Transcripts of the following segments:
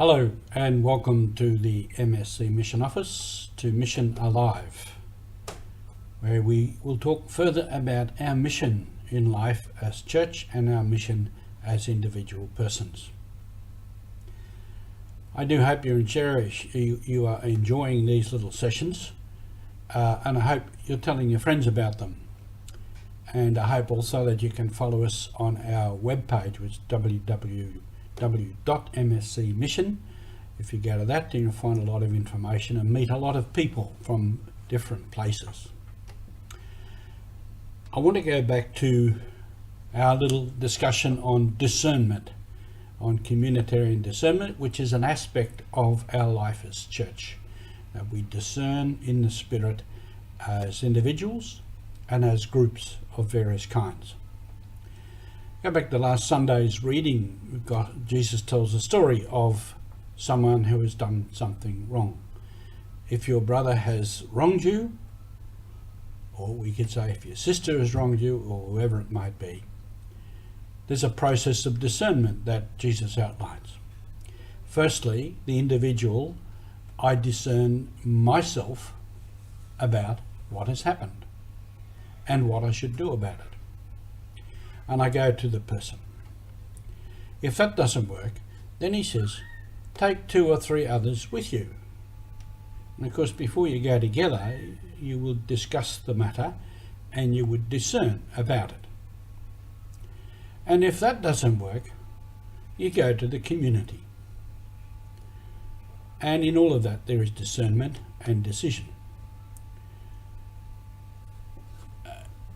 Hello and welcome to the MSC Mission Office, to Mission Alive, where we will talk further about our mission in life as church and our mission as individual persons. I do hope you are enjoying these little sessions, and I hope you're telling your friends about them. And I hope also that you can follow us on our webpage, which is www.mscmission. If you go to that, then you'll find a lot of information and meet a lot of people from different places. I want to go back to our little discussion on discernment, on communitarian discernment, which is an aspect of our life as church. That we discern in the Spirit as individuals and as groups of various kinds. Go back to last Sunday's reading. Jesus tells a story of someone who has done something wrong. If your brother has wronged you, or we could say if your sister has wronged you, or whoever it might be, there's a process of discernment that Jesus outlines. Firstly, the individual, I discern myself about what has happened and what I should do about it. And I go to the person. If that doesn't work, then he says, take 2 or 3 others with you. And of course, before you go together, you will discuss the matter and you would discern about it. And if that doesn't work, you go to the community. And in all of that, there is discernment and decision.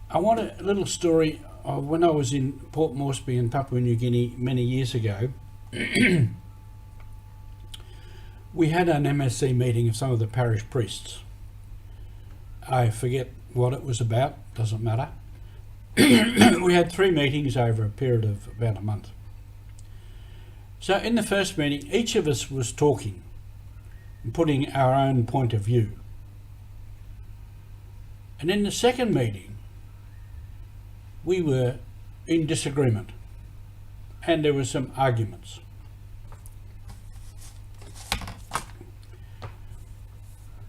I want a little story of when I was in Port Moresby in Papua New Guinea many years ago. We had an MSC meeting of some of the parish priests. I forget what it was about, doesn't matter. We had 3 meetings over a period of about a month. So in the first meeting, each of us was talking and putting our own point of view. And in the second meeting, we were in disagreement and there were some arguments.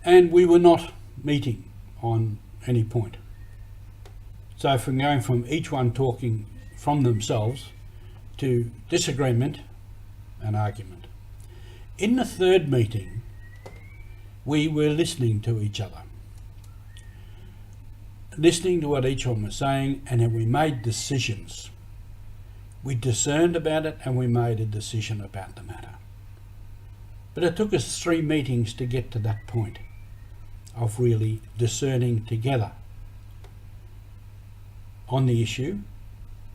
And we were not meeting on any point. So from going from each one talking from themselves to disagreement and argument. In the third meeting, we were listening to each other. Listening to what each one was saying, and then we made decisions. We discerned about it and we made a decision about the matter. But it took us 3 meetings to get to that point of really discerning together on the issue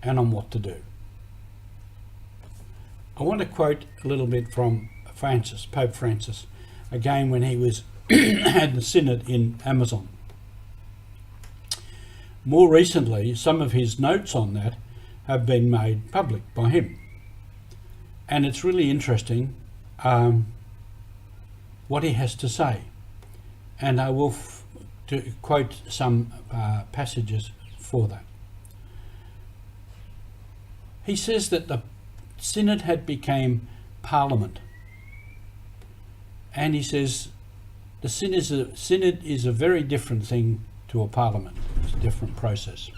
and on what to do. I want to quote a little bit from Pope Francis, again when he was had the synod in Amazon. More recently, some of his notes on that have been made public by him. And it's really interesting what he has to say. And I will to quote some passages for that. He says that the synod had become parliament. And he says the synod is a very different thing to a parliament. It's a different process.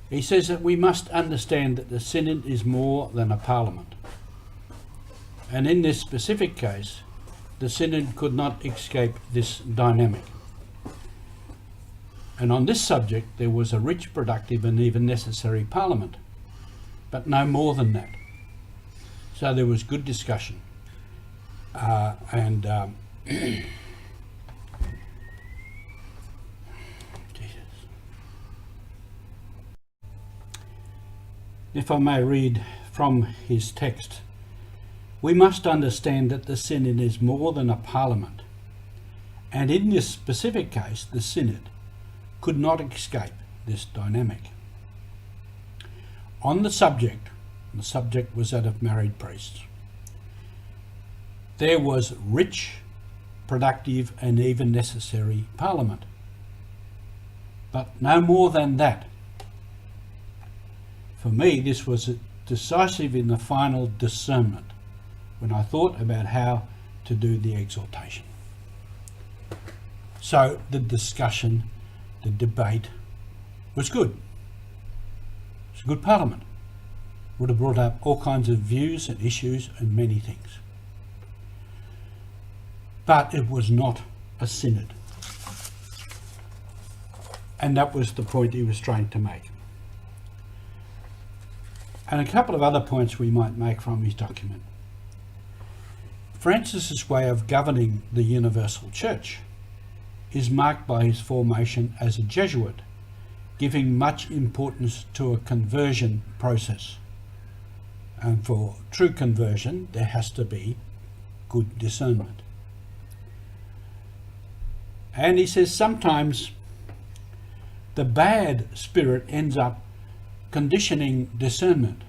He says that we must understand that the synod is more than a parliament. And in this specific case, the synod could not escape this dynamic. And on this subject, there was a rich, productive and even necessary parliament, but no more than that. So there was good discussion. If I may read from his text, we must understand that the synod is more than a parliament, and in this specific case, the synod could not escape this dynamic. On the subject was that of married priests. There was rich, productive and even necessary parliament, but no more than that. For me, this was decisive in the final discernment when I thought about how to do the exhortation. So the discussion, the debate was good. It's a good parliament. Would have brought up all kinds of views and issues and many things. But it was not a synod. And that was the point he was trying to make. And a couple of other points we might make from his document. Francis's way of governing the universal church is marked by his formation as a Jesuit, giving much importance to a conversion process. And for true conversion, there has to be good discernment. And he says sometimes the bad spirit ends up conditioning discernment,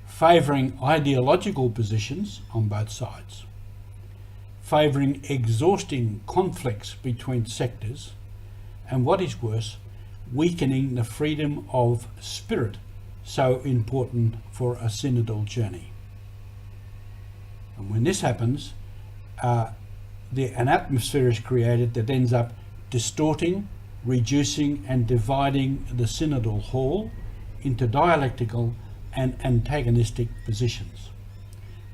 favouring ideological positions on both sides, favouring exhausting conflicts between sectors, and what is worse, weakening the freedom of spirit so important for a synodal journey. And when this happens, an atmosphere is created that ends up distorting, reducing and dividing the synodal hall into dialectical and antagonistic positions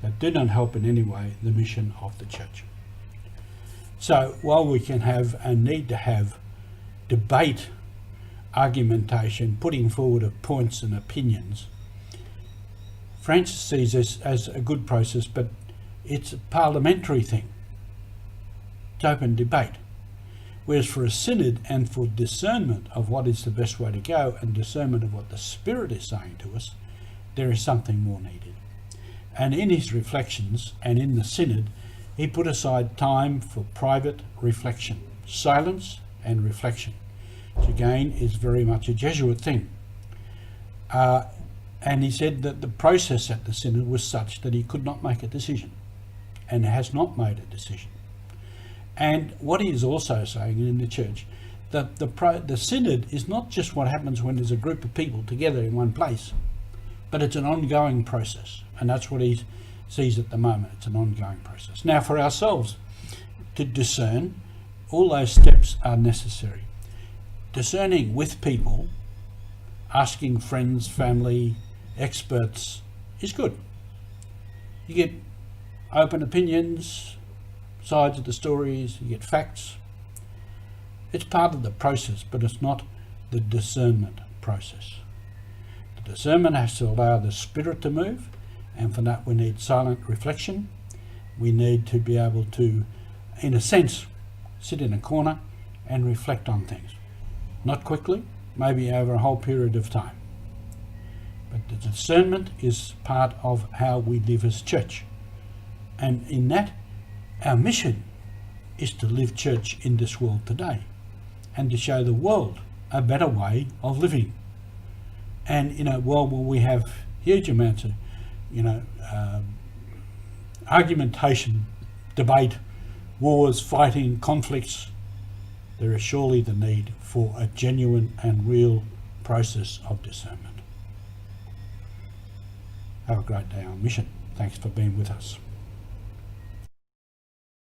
that do not help in any way the mission of the church. So while we can have and need to have debate, argumentation, putting forward of points and opinions, Francis sees this as a good process, but it's a parliamentary thing. It's open debate. Whereas for a synod and for discernment of what is the best way to go and discernment of what the Spirit is saying to us, there is something more needed. And in his reflections and in the synod, he put aside time for private reflection, silence and reflection, which again is very much a Jesuit thing. And he said that the process at the synod was such that he could not make a decision and has not made a decision. And what he is also saying in the church, that the synod is not just what happens when there's a group of people together in one place, but it's an ongoing process. And that's what he sees at the moment. It's an ongoing process. Now for ourselves to discern, all those steps are necessary. Discerning with people, asking friends, family, experts is good. You get open opinions, sides of the stories, you get facts. It's part of the process, but it's not the discernment process. The discernment has to allow the Spirit to move, and for that we need silent reflection. We need to be able to, in a sense, sit in a corner and reflect on things. Not quickly, maybe over a whole period of time. But the discernment is part of how we live as church. And in that, our mission is to live church in this world today and to show the world a better way of living. And in a world where we have huge amounts of, argumentation, debate, wars, fighting, conflicts, there is surely the need for a genuine and real process of discernment. Have a great day on mission. Thanks for being with us.